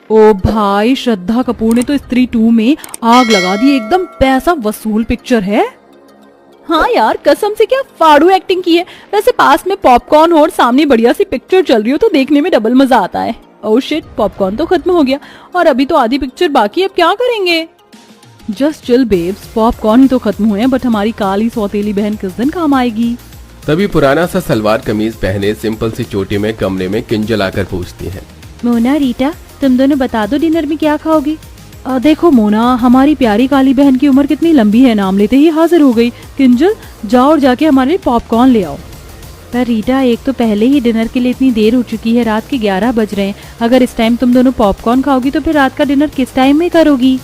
ओ भाई, श्रद्धा कपूर ने तो स्त्री 2 में आग लगा दी, एकदम पैसा वसूल पिक्चर है। हाँ यार, कसम से क्या फाड़ू एक्टिंग की है। वैसे पास में पॉपकॉर्न हो और सामने बढ़िया सी पिक्चर चल रही हो तो देखने में डबल मजा आता है। ओह शिट, पॉपकॉर्न तो खत्म हो गया और अभी तो आधी पिक्चर बाकी, अब क्या करेंगे? जस्ट चिल बेब्स, पॉपकॉर्न ही तो खत्म हुए हैं, बट हमारी काली सौतेली बहन किस दिन काम आएगी? तभी पुराना सा सलवार कमीज पहने सिंपल सी चोटी में कमरे में किंजल आकर पूछती है। मोना, रीटा, तुम दोनों बता दो डिनर में क्या खाओगी? देखो मोना, हमारी प्यारी काली बहन की उम्र कितनी लंबी है, नाम लेते ही हाजिर हो गई। किंजल, जाओ और जाके हमारे लिए पॉपकॉर्न ले आओ। पर रीटा, एक तो पहले ही डिनर के लिए इतनी देर हो चुकी है, रात के 11 बज रहे हैं। अगर इस टाइम तुम दोनों पॉपकॉर्न खाओगी तो फिर रात का डिनर किस टाइम में करोगी?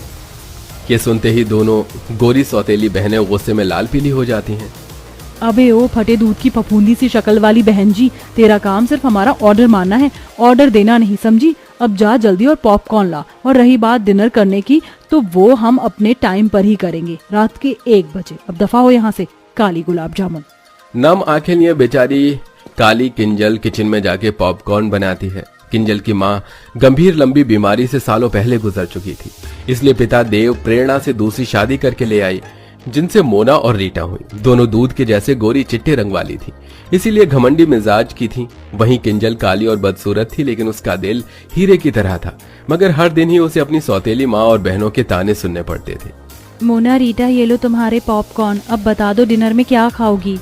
ये सुनते ही दोनों गोरी सौतेली बहनें गुस्से में लाल पीली हो जाती हैं। अबे ओ फटे दूध की फफूंदी सी शक्ल वाली बहन जी, तेरा काम सिर्फ हमारा ऑर्डर मानना है, ऑर्डर देना नहीं, समझी? अब जा जल्दी और पॉपकॉर्न ला। और रही बात डिनर करने की, तो वो हम अपने टाइम पर ही करेंगे, रात के 1 बजे। अब दफा हो यहाँ से, काली गुलाब जामुन। नम आंखें लिए बेचारी काली किंजल किचन में जाके पॉपकॉर्न बनाती है। किंजल की माँ गंभीर लंबी बीमारी से सालों पहले गुजर चुकी थी, इसलिए पिता देव प्रेरणा से दूसरी शादी करके ले आई, जिनसे मोना और रीटा हुई। दोनों दूध के जैसे गोरी चिट्टे रंग वाली थी, इसीलिए घमंडी मिजाज की थी। वहीं किंजल काली और बदसूरत थी, लेकिन उसका दिल हीरे की तरह था। मगर हर दिन ही उसे अपनी सौतेली माँ और बहनों के ताने सुनने पड़ते थे। मोना, रीटा, ये लो तुम्हारे पॉपकॉर्न। अब बता दो डिनर में क्या खाओगी?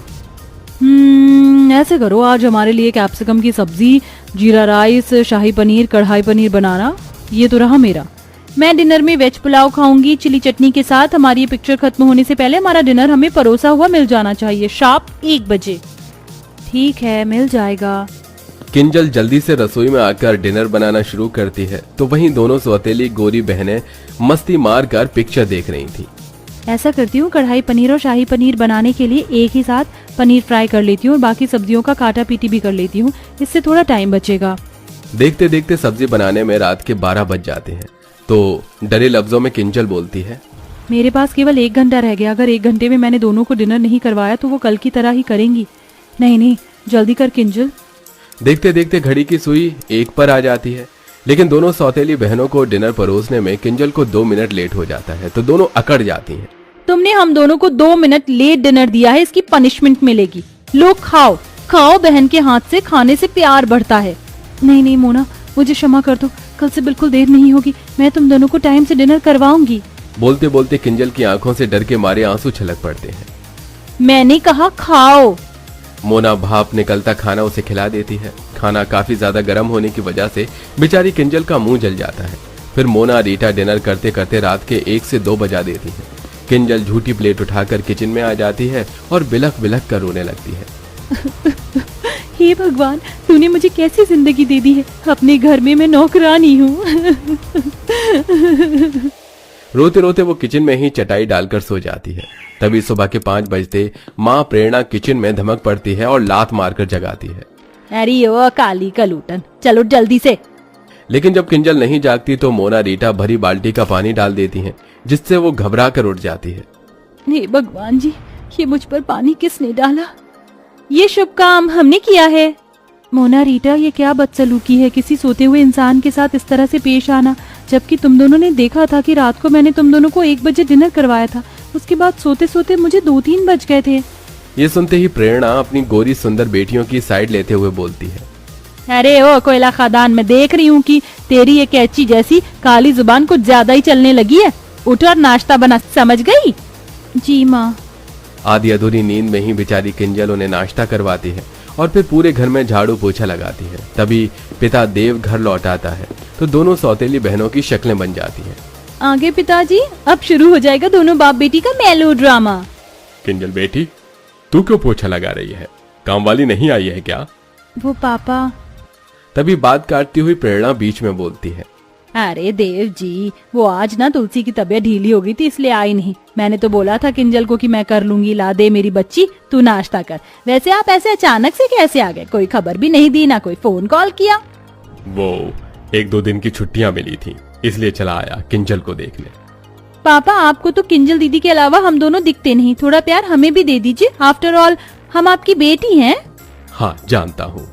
ऐसे करो, आज हमारे लिए कैप्सिकम की सब्जी, जीरा राइस, शाही पनीर, कढ़ाई पनीर बनाना। ये तो रहा मेरा। मैं डिनर में वेज पुलाव खाऊंगी चिली चटनी के साथ। हमारी ये पिक्चर खत्म होने से पहले हमारा डिनर हमें परोसा हुआ मिल जाना चाहिए, शार्प 1 बजे। ठीक है, मिल जाएगा। किंजल जल्दी से रसोई में आकर डिनर बनाना शुरू करती है, तो वहीं दोनों सौतेली गोरी बहनें मस्ती मार कर पिक्चर देख रही थी। ऐसा करती हूँ, कढ़ाई पनीर और शाही पनीर बनाने के लिए एक ही साथ पनीर फ्राई कर लेती हूँ और बाकी सब्जियों का काटा पीटी भी कर लेती हूँ, इससे थोड़ा टाइम बचेगा। देखते देखते सब्जी बनाने में रात के 12 बज जाते हैं, तो डरे लफ्जों में किंजल बोलती है, मेरे पास केवल 1 घंटा रह गया। अगर 1 घंटे में मैंने दोनों को डिनर नहीं करवाया तो वो कल की तरह ही करेंगी। नहीं, जल्दी कर किंजल। देखते देखते घड़ी की सुई 1 पर आ जाती है, लेकिन दोनों सौतेली बहनों को डिनर परोसने में किंजल को 2 मिनट लेट हो जाता है, तो दोनों अकड़ जाती हैं। तुमने हम दोनों को 2 मिनट लेट डिनर दिया है, इसकी पनिशमेंट मिलेगी। लो खाओ खाओ, बहन के हाथ से खाने से प्यार बढ़ता है। नहीं मोना, मुझे क्षमा कर दो, कल से बिल्कुल देर नहीं होगी, मैं तुम दोनों को टाइम से डिनर करवाऊंगी। बोलते बोलते किंजल की आंखों से डर के मारे आंसू छलक पड़ते हैं। मैंने कहा खाओ। मोना भाप निकलता खाना उसे खिला देती है। खाना काफी ज्यादा गर्म होने की वजह से बेचारी किंजल का मुंह जल जाता है। फिर मोना रीटा डिनर करते करते रात के 1 से 2 बजा देती है। किंजल झूठी प्लेट उठाकर किचन में आ जाती है और बिलख बिलख कर रोने लगती है। हे भगवान, तूने मुझे कैसी जिंदगी दे दी है, अपने घर में मैं नौकरानी हूँ। रोते रोते वो किचन में ही चटाई डालकर सो जाती है। तभी सुबह के 5 बजते माँ प्रेरणा किचन में धमक पड़ती है और लात मारकर जगाती है। अरे ओ काली कलूटन, चलो जल्दी से। लेकिन जब किंजल नहीं जागती तो मोना रीटा भरी बाल्टी का पानी डाल देती हैं, जिससे वो घबरा कर उठ जाती है। हे भगवान जी, ये मुझ पर पानी किसने डाला? ये शुभ काम हमने किया है। मोना, रीटा, ये क्या बदसलूकी है, किसी सोते हुए इंसान के साथ इस तरह से पेश आना, जबकि तुम दोनों ने देखा था कि रात को मैंने तुम दोनों को 1 बजे डिनर करवाया था। उसके बाद सोते सोते मुझे 2-3 बज गए थे। ये सुनते ही प्रेरणा अपनी गोरी सुंदर बेटियों की साइड लेते हुए बोलती है, अरे ओ कोयला खादान, मैं देख रही हूँ कि तेरी ये कैची जैसी काली जुबान कुछ ज्यादा ही चलने लगी है। उठ और नाश्ता बना, समझ गई? जी माँ। आधी अधूरी नींद में ही बेचारी किंजल उन्हें नाश्ता करवाती है और फिर पूरे घर में झाड़ू पोछा लगाती है। तभी पिता देव घर लौट आता है, तो दोनों सौतेली बहनों की शक्लें बन जाती हैं। आगे पिताजी, अब शुरू हो जाएगा दोनों बाप बेटी का मेलो ड्रामा। किंजल बेटी, तू क्यों पोछा लगा रही है? काम वाली नहीं आई है क्या? वो पापा। तभी बात काटती हुई प्रेरणा बीच में बोलती है, अरे देव जी, वो आज ना तुलसी की तबीयत ढीली हो गई थी, इसलिए आई नहीं। मैंने तो बोला था किंजल को कि मैं कर लूंगी, ला दे मेरी बच्ची, तू नाश्ता कर। वैसे आप ऐसे अचानक से कैसे आ गए? कोई खबर भी नहीं दी, ना कोई फोन कॉल किया। वो 1-2 दिन की छुट्टियां मिली थी, इसलिए चला आया किंजल को देखने। पापा, आपको तो किंजल दीदी के अलावा हम दोनों दिखते नहीं, थोड़ा प्यार हमें भी दे दीजिए। आफ्टर ऑल हम आपकी बेटी हैं। हाँ जानता हूँ।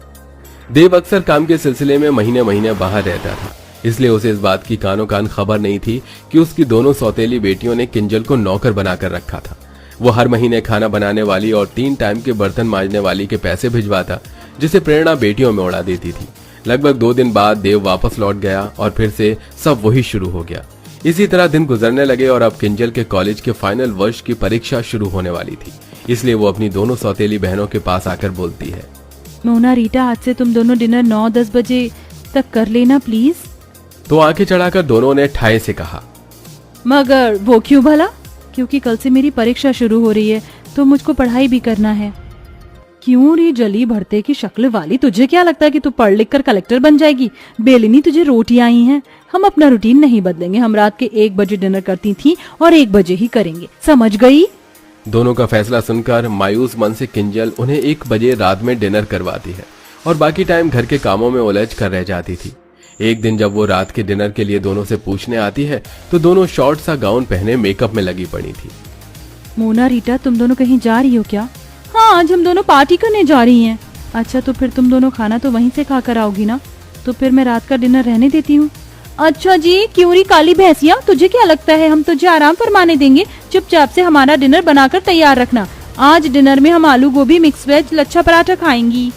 देव अक्सर काम के सिलसिले में महीने महीने बाहर रहता था, इसलिए उसे इस बात की कानों कान खबर नहीं थी कि उसकी दोनों सौतेली बेटियों ने किंजल को नौकर बनाकर रखा था। वो हर महीने खाना बनाने वाली और 3 टाइम के बर्तन मांजने वाली के पैसे भिजवाता, जिसे प्रेरणा बेटियों में उड़ा देती थी। लगभग 2 दिन बाद देव वापस लौट गया और फिर से सब वही शुरू हो गया। इसी तरह दिन गुजरने लगे और अब किंजल के कॉलेज के फाइनल वर्ष की परीक्षा शुरू होने वाली थी। इसलिए वो अपनी दोनों सौतेली बहनों के पास आकर बोलती है, मोना रीटा, आज से तुम दोनों डिनर 9-10 बजे तक कर लेना प्लीज। तो आंखें चढ़ाकर दोनों ने ठाए से कहा, मगर वो क्यों भला? क्योंकि कल से मेरी परीक्षा शुरू हो रही है तो मुझको पढ़ाई भी करना है। क्यों रे जली भरते की शक्ल वाली, तुझे क्या लगता है कि तू पढ़ लिख कर कलेक्टर बन जाएगी? बेलिनी, तुझे रोटियां आई हैं। हम अपना रूटीन नहीं बदलेंगे। हम रात के 1 बजे डिनर करती थी और 1 बजे ही करेंगे, समझ गई? दोनों का फैसला सुनकर मायूस मन से किंजल उन्हें 1 बजे रात में डिनर करवाती है और बाकी टाइम घर के कामों में उलझ कर रह जाती थी। एक दिन जब वो रात के डिनर के लिए दोनों से पूछने आती है तो दोनों शॉर्ट सा गाउन पहने मेकअप में लगी पड़ी थी। मोना रीटा, तुम दोनों कहीं जा रही हो क्या? हाँ, आज हम दोनों पार्टी करने जा रही हैं। अच्छा, तो फिर तुम दोनों खाना तो वहीं से खा कर आओगी ना? तो फिर मैं रात का डिनर रहने देती हूँ। अच्छा जी, क्यों री काली भैंसिया, तुझे क्या लगता है हम तुझे आराम फरमाने देंगे? चुपचाप से हमारा डिनर बनाकर तैयार रखना। आज डिनर में हम आलू गोभी, मिक्स वेज, लच्छा पराठा खाएंगी।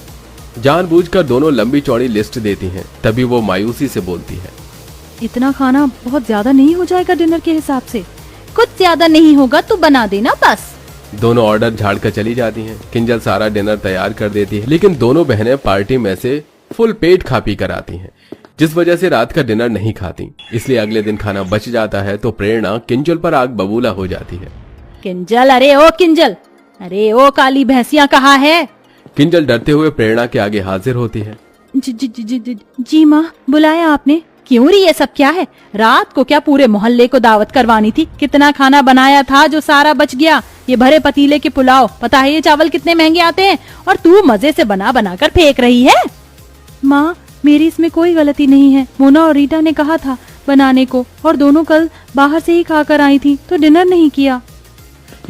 जानबूझकर दोनों लंबी चौड़ी लिस्ट देती हैं। तभी वो मायूसी से बोलती है, इतना खाना बहुत ज्यादा नहीं हो जाएगा डिनर के हिसाब से? कुछ ज्यादा नहीं होगा, तू बना देना बस। दोनों ऑर्डर झाड़कर चली जाती हैं। किंजल सारा डिनर तैयार कर देती है, लेकिन दोनों बहनें पार्टी में से फुल पेट खा पी कर आती हैं, जिस वजह से रात का डिनर नहीं खाती। इसलिए अगले दिन खाना बच जाता है तो प्रेरणा किंजल पर आग बबूला हो जाती है। किंजल, अरे ओ किंजल, अरे ओ काली भैंसिया कहाँ है? किंजल डरते हुए प्रेरणा के आगे हाजिर होती है। जी माँ, बुलाया आपने? क्यों री, ये सब क्या है? रात को क्या पूरे मोहल्ले को दावत करवानी थी? कितना खाना बनाया था जो सारा बच गया। ये भरे पतीले के पुलाव, पता है ये चावल कितने महंगे आते हैं? और तू मजे से बना बना कर फेंक रही है। माँ, मेरी इसमें कोई गलती नहीं है। मोना और रीटा ने कहा था बनाने को और दोनों कल बाहर से ही खाकर आई थी तो डिनर नहीं किया।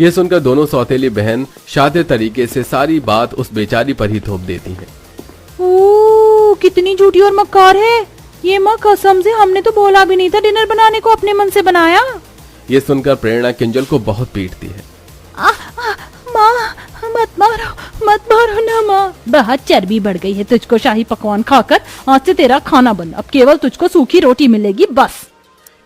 ये सुनकर दोनों सौतेली बहन शातिर तरीके से सारी बात उस बेचारी पर ही थोप देती हैं। ओह, कितनी झूठी और मक्कार है ये। माँ कसम से हमने तो बोला भी नहीं था डिनर बनाने को, अपने मन से बनाया। ये सुनकर प्रेरणा किंजल को बहुत पीटती है। माँ, मत मारो ना माँ। बहुत चर्बी बढ़ गई है तुझको शाही पकवान खाकर। आज से तेरा खाना बंद, अब केवल तुझको सूखी रोटी मिलेगी बस।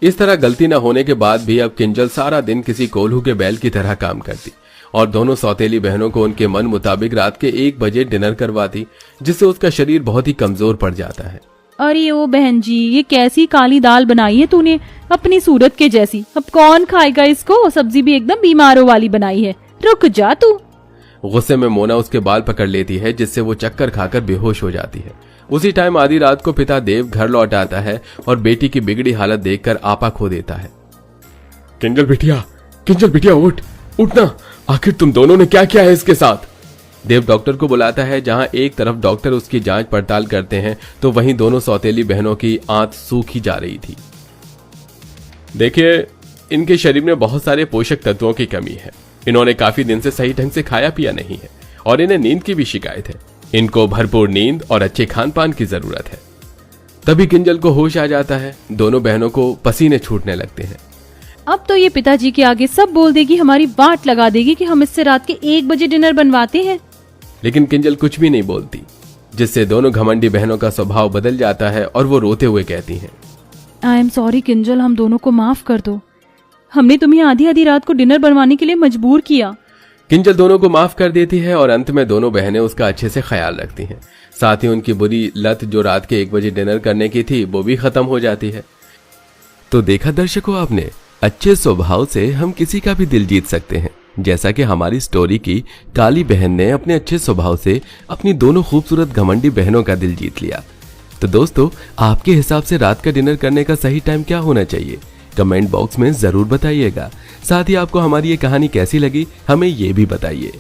इस तरह गलती न होने के बाद भी अब किंजल सारा दिन किसी कोल्हू के बैल की तरह काम करती और दोनों सौतेली बहनों को उनके मन मुताबिक रात के 1 बजे डिनर करवाती, जिससे उसका शरीर बहुत ही कमजोर पड़ जाता है। अरे ओ बहन जी, ये कैसी काली दाल बनाई है तूने, अपनी सूरत के जैसी। अब कौन खाएगा इसको? सब्जी भी एकदम बीमारों वाली बनाई है। रुक जा तू। गुस्से में मोना उसके बाल पकड़ लेती है, जिससे वो चक्कर खाकर बेहोश हो जाती है। उसी टाइम आधी रात को पिता देव घर लौट आता है और बेटी की बिगड़ी हालत देखकर आपा खो देता है। किंजल बिटिया उठना, आखिर तुम दोनों ने क्या किया है इसके साथ? देव डॉक्टर को बुलाता है, जहां एक तरफ डॉक्टर उसकी जांच पड़ताल करते हैं तो वहीं दोनों सौतेली बहनों की आंत सूखी जा रही थी। देखिए, इनके शरीर में बहुत सारे पोषक तत्वों की कमी है। इन्होंने काफी दिन से सही ढंग से खाया पिया नहीं है और इन्हें नींद की भी शिकायत है। इनको भरपूर नींद और अच्छे खान पान की जरूरत है। तभी किंजल को होश आ जाता है। दोनों बहनों को पसीने छूटने लगते हैं। अब तो ये पिताजी के आगे सब बोल देगी, हमारी वाट लगा देगी कि हम इससे रात के 1 बजे डिनर बनवाते हैं। लेकिन किंजल कुछ भी नहीं बोलती, जिससे दोनों घमंडी बहनों का स्वभाव बदल जाता है और वो रोते हुए कहती हैं, आई एम सॉरी किंजल, हम दोनों को माफ कर दो। हमने तुम्हें आधी आधी रात को डिनर बनवाने के लिए मजबूर किया। किंजल दोनों को माफ कर देती है और अंत में दोनों बहनें उसका अच्छे से ख्याल रखती हैं। साथ ही उनकी बुरी लत जो रात के 1 बजे डिनर करने की थी वो भी खत्म हो जाती है। तो देखा दर्शकों आपने, अच्छे स्वभाव से हम किसी का भी दिल जीत सकते हैं, जैसा कि हमारी स्टोरी की काली बहन ने अपने अच्छे स्वभाव से अपनी दोनों खूबसूरत घमंडी बहनों का दिल जीत लिया। तो दोस्तों, आपके हिसाब से रात का डिनर करने का सही टाइम क्या होना चाहिए? कमेंट बॉक्स में जरूर बताइएगा। साथ ही आपको हमारी ये कहानी कैसी लगी हमें ये भी बताइए।